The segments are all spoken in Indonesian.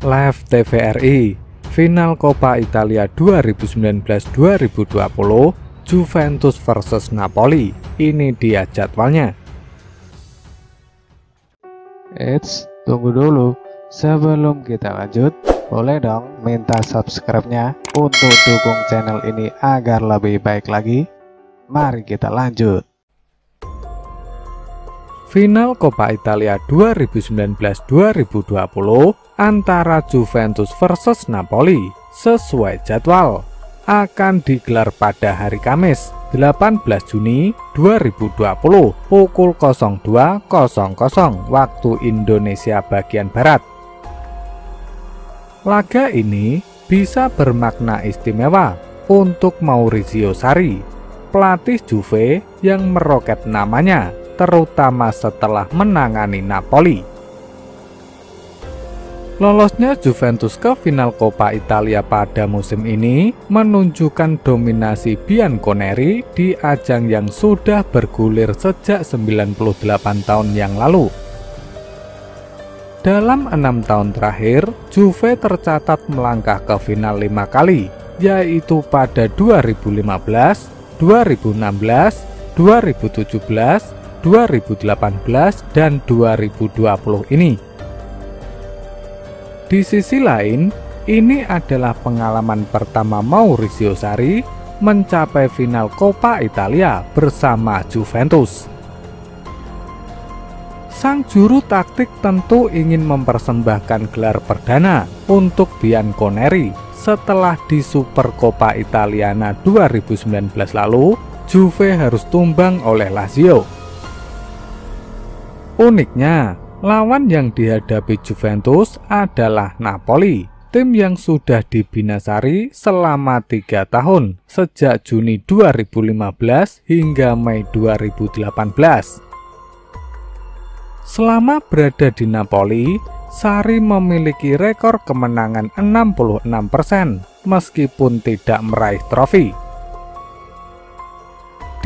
Live TVRI, final Coppa Italia 2019-2020, Juventus versus Napoli. Ini dia jadwalnya. Eits, tunggu dulu. Sebelum kita lanjut, boleh dong minta subscribe-nya untuk dukung channel ini agar lebih baik lagi. Mari kita lanjut. Final Coppa Italia 2019-2020 antara Juventus versus Napoli sesuai jadwal akan digelar pada hari Kamis 18 Juni 2020 pukul 02.00 waktu Indonesia bagian Barat. Laga ini bisa bermakna istimewa untuk Maurizio Sarri, pelatih Juve yang meroket namanya terutama setelah menangani Napoli. Lolosnya Juventus ke final Coppa Italia pada musim ini menunjukkan dominasi Bianconeri di ajang yang sudah bergulir sejak 98 tahun yang lalu. Dalam 6 tahun terakhir, Juve tercatat melangkah ke final 5 kali, yaitu pada 2015, 2016, 2017, 2018 dan 2020 ini. Di sisi lain, ini adalah pengalaman pertama Maurizio Sarri mencapai final Coppa Italia bersama Juventus. Sang juru taktik tentu ingin mempersembahkan gelar perdana untuk Bianconeri setelah di Super Coppa Italiana 2019 lalu, Juve harus tumbang oleh Lazio. Uniknya, lawan yang dihadapi Juventus adalah Napoli, tim yang sudah dibina Sarri selama 3 tahun, sejak Juni 2015 hingga Mei 2018. Selama berada di Napoli, Sarri memiliki rekor kemenangan 66%, meskipun tidak meraih trofi.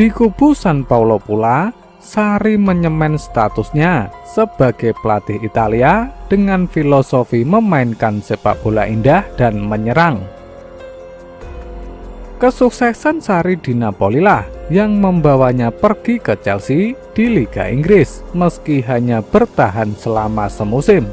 Di kubu San Paolo pula, Sarri menyemen statusnya sebagai pelatih Italia dengan filosofi memainkan sepak bola indah dan menyerang. Kesuksesan Sarri di Napoli lah yang membawanya pergi ke Chelsea di Liga Inggris meski hanya bertahan selama semusim.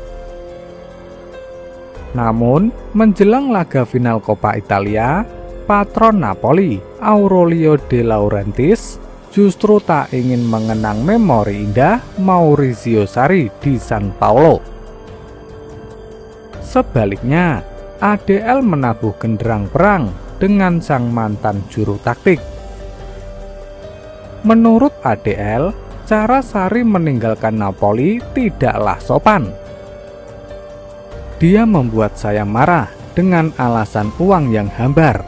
Namun, menjelang laga final Coppa Italia, patron Napoli, Aurelio De Laurentiis, justru tak ingin mengenang memori indah Maurizio Sarri di San Paolo. Sebaliknya, ADL menabuh genderang perang dengan sang mantan juru taktik. Menurut ADL, cara Sarri meninggalkan Napoli tidaklah sopan. Dia membuat saya marah dengan alasan uang yang hambar.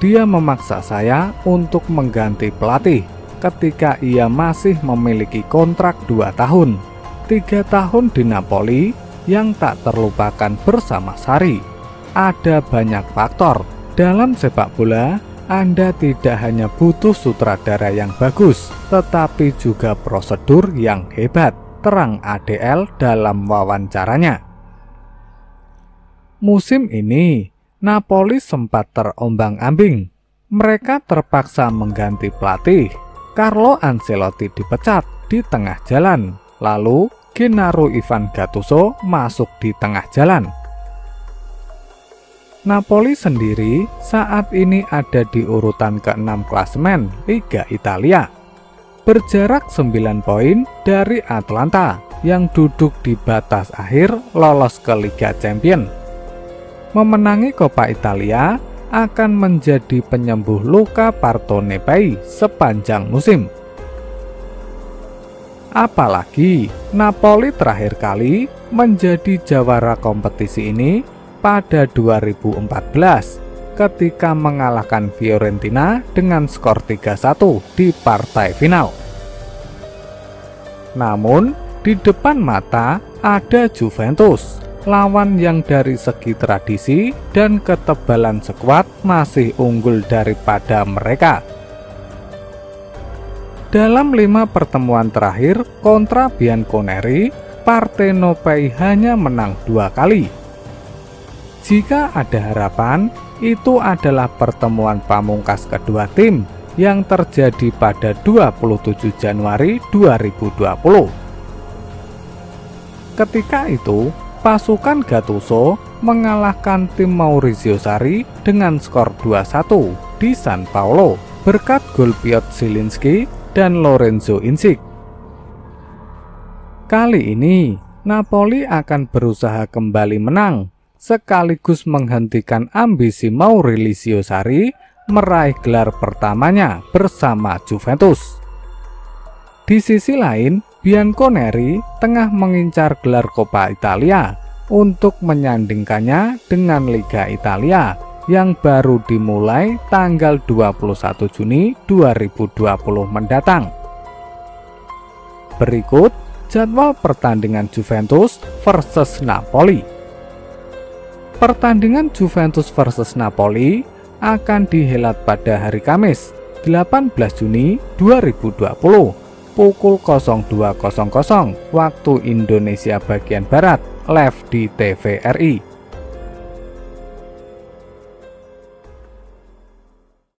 Dia memaksa saya untuk mengganti pelatih ketika ia masih memiliki kontrak 2 tahun, 3 tahun di Napoli yang tak terlupakan bersama Sarri. Ada banyak faktor. Dalam sepak bola, Anda tidak hanya butuh sutradara yang bagus, tetapi juga prosedur yang hebat, terang ADL dalam wawancaranya. Musim ini, Napoli sempat terombang-ambing. Mereka terpaksa mengganti pelatih. Carlo Ancelotti dipecat di tengah jalan, lalu Gennaro Ivan Gattuso masuk di tengah jalan. Napoli sendiri saat ini ada di urutan ke-6 klasemen Liga Italia, berjarak 9 poin dari Atalanta yang duduk di batas akhir lolos ke Liga Champions. Memenangi Coppa Italia akan menjadi penyembuh luka Partonepai sepanjang musim. Apalagi Napoli terakhir kali menjadi jawara kompetisi ini pada 2014 ketika mengalahkan Fiorentina dengan skor 3-1 di partai final. Namun, di depan mata ada Juventus, lawan yang dari segi tradisi dan ketebalan skuad masih unggul daripada mereka. Dalam 5 pertemuan terakhir kontra Bianconeri, Partenopei hanya menang 2 kali. Jika ada harapan, itu adalah pertemuan pamungkas kedua tim yang terjadi pada 27 Januari 2020. Ketika itu, pasukan Gattuso mengalahkan tim Maurizio Sarri dengan skor 2-1 di San Paolo berkat gol Piotr Zielinski dan Lorenzo Insigne. Kali ini, Napoli akan berusaha kembali menang, sekaligus menghentikan ambisi Maurizio Sarri meraih gelar pertamanya bersama Juventus. Di sisi lain, Bianconeri tengah mengincar gelar Coppa Italia untuk menyandingkannya dengan Liga Italia yang baru dimulai tanggal 21 Juni 2020 mendatang. Berikut jadwal pertandingan Juventus versus Napoli. Pertandingan Juventus versus Napoli akan dihelat pada hari Kamis, 18 Juni 2020 pukul 02.00 waktu Indonesia bagian Barat, live di TVRI.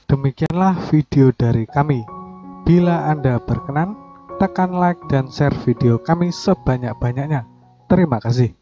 Demikianlah video dari kami. Bila Anda berkenan, tekan like dan share video kami sebanyak-banyaknya. Terima kasih.